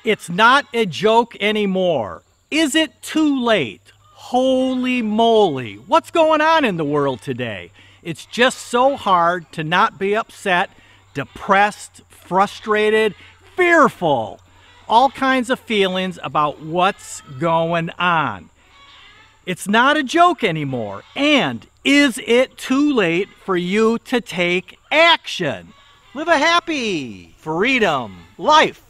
It's not a joke anymore. Is it too late? Holy moly, what's going on in the world today? It's just so hard to not be upset, depressed, frustrated, fearful. All kinds of feelings about what's going on. It's not a joke anymore. And is it too late for you to take action? Live a happy, freedom life.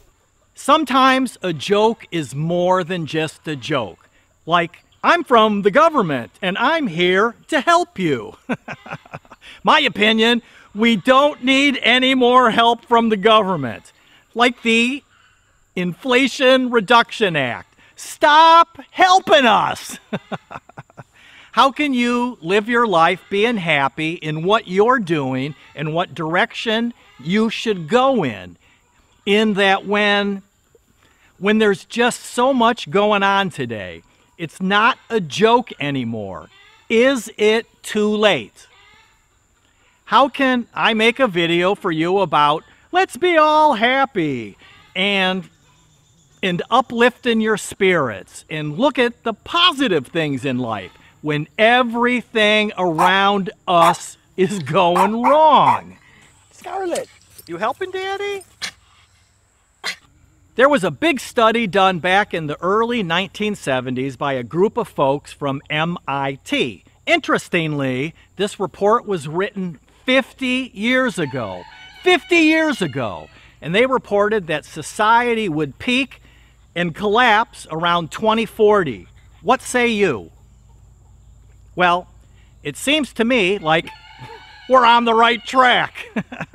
Sometimes a joke is more than just a joke. Like, I'm from the government and I'm here to help you. My opinion, we don't need any more help from the government. Like the Inflation Reduction Act. Stop helping us. How can you live your life being happy in what you're doing and what direction you should go in that when there's just so much going on today? It's not a joke anymore. Is it too late? How can I make a video for you about let's be all happy and uplifting your spirits and look at the positive things in life when everything around us is going wrong? Scarlett, you helping, Daddy? There was a big study done back in the early 1970s by a group of folks from MIT. Interestingly, this report was written 50 years ago. 50 years ago. And they reported that society would peak and collapse around 2040. What say you? Well, it seems to me like we're on the right track,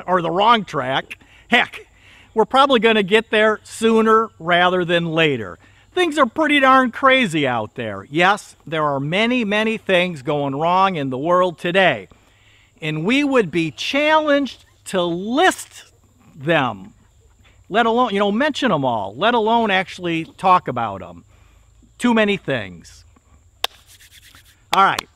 or the wrong track. Heck, we're probably going to get there sooner rather than later. Things are pretty darn crazy out there. Yes, there are many, many things going wrong in the world today. And we would be challenged to list them, let alone, mention them all, let alone actually talk about them. Too many things. All right.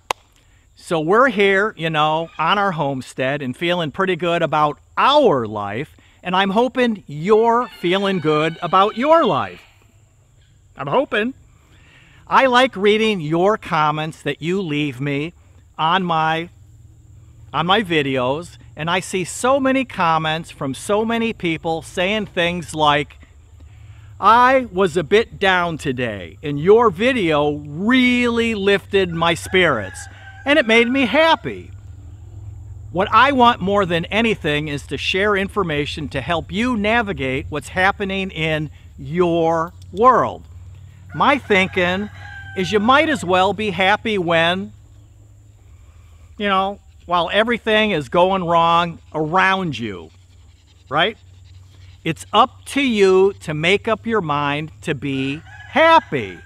So we're here, on our homestead and feeling pretty good about our life. And I'm hoping you're feeling good about your life. I'm hoping. I like reading your comments that you leave me on my videos. And I see so many comments from so many people saying things like, I was a bit down today and your video really lifted my spirits and it made me happy. What I want more than anything is to share information to help you navigate what's happening in your world. My thinking is you might as well be happy when, while everything is going wrong around you, right? It's up to you to make up your mind to be happy.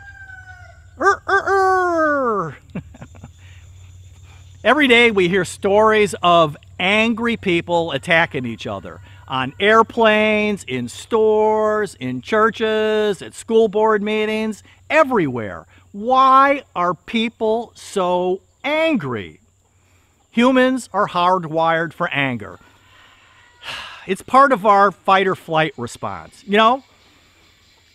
Every day we hear stories of angry people attacking each other on airplanes, in stores, in churches, at school board meetings, everywhere. Why are people so angry? Humans are hardwired for anger. It's part of our fight or flight response.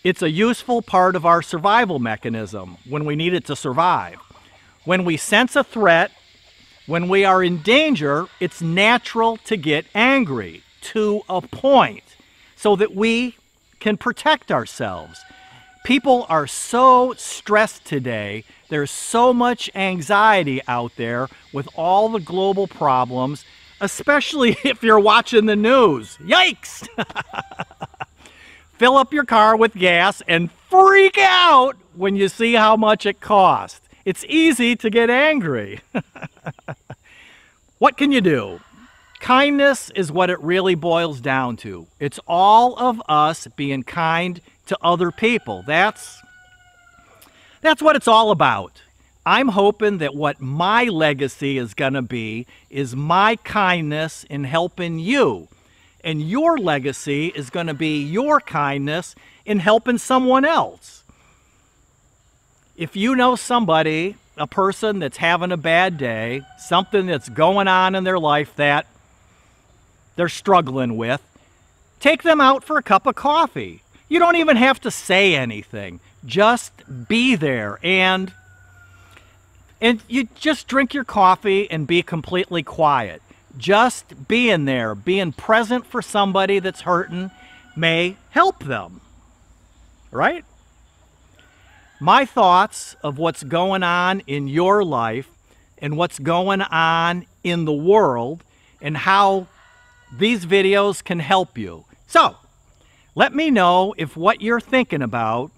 It's a useful part of our survival mechanism when we need it to survive. When we sense a threat, when we are in danger, it's natural to get angry to a point so that we can protect ourselves. People are so stressed today. There's so much anxiety out there with all the global problems, especially if you're watching the news. Yikes! Fill up your car with gas and freak out when you see how much it costs. It's easy to get angry. What can you do? Kindness is what it really boils down to. It's all of us being kind to other people. That's what it's all about. I'm hoping that what my legacy is going to be is my kindness in helping you. And your legacy is going to be your kindness in helping someone else. If you know somebody, a person that's having a bad day, something that's going on in their life that they're struggling with, take them out for a cup of coffee. You don't even have to say anything. Just be there, and you just drink your coffee and be completely quiet. Just being there, being present for somebody that's hurting may help them, right? My thoughts of what's going on in your life and what's going on in the world and how these videos can help you. So, let me know if what you're thinking about,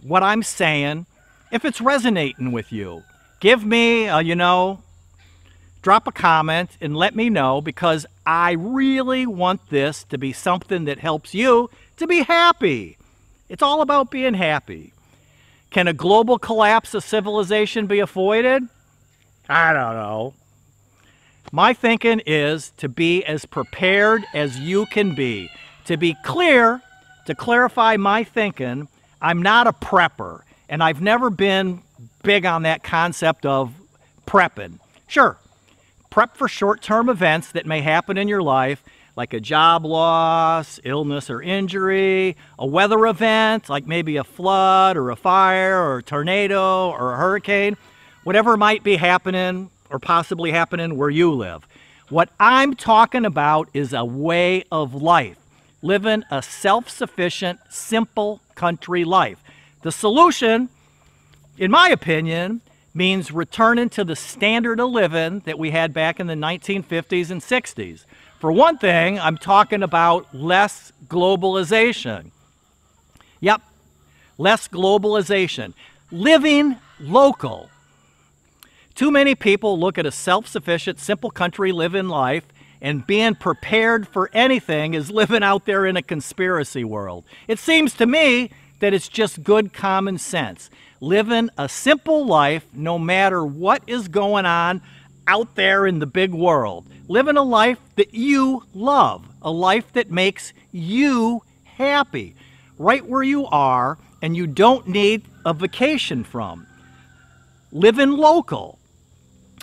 what I'm saying, if it's resonating with you. Give me, drop a comment and let me know, because I really want this to be something that helps you to be happy. It's all about being happy. Can a global collapse of civilization be avoided? I don't know. My thinking is to be as prepared as you can be. To be clear, to clarify my thinking, I'm not a prepper, and I've never been big on that concept of prepping. Sure, prep for short-term events that may happen in your life, like a job loss, illness or injury, a weather event, like maybe a flood or a fire or a tornado or a hurricane, whatever might be happening or possibly happening where you live. What I'm talking about is a way of life, living a self-sufficient, simple country life. The solution, in my opinion, means returning to the standard of living that we had back in the 1950s and 60s. For one thing, I'm talking about less globalization. Yep, less globalization. Living local. Too many people look at a self-sufficient, simple country living life, and being prepared for anything is living out there in a conspiracy world. It seems to me that it's just good common sense. Living a simple life no matter what is going on out there in the big world. Living a life that you love, a life that makes you happy, right where you are, and you don't need a vacation from. Living local.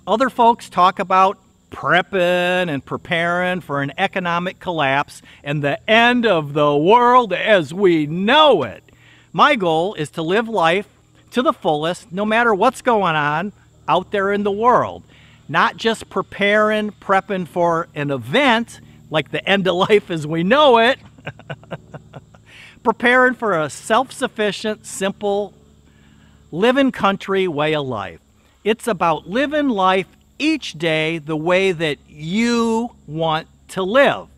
Other folks talk about prepping and preparing for an economic collapse and the end of the world as we know it. My goal is to live life to the fullest, no matter what's going on out there in the world. Not just prepping for an event like the end of life as we know it. Preparing for a self-sufficient, simple, living country way of life. It's about living life each day the way that you want to live.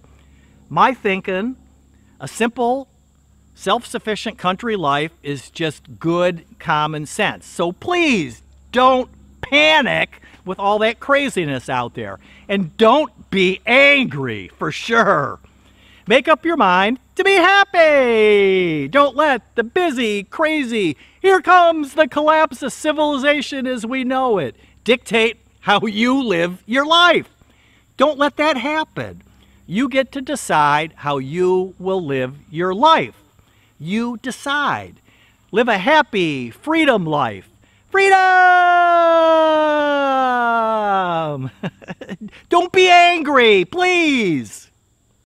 My thinking, a simple, self-sufficient country life is just good common sense. So please don't panic with all that craziness out there. And don't be angry, for sure. Make up your mind to be happy. Don't let the busy, crazy, here comes the collapse of civilization as we know it, dictate how you live your life. Don't let that happen. You get to decide how you will live your life. You decide. Live a happy, freedom life. Freedom! Don't be angry, please.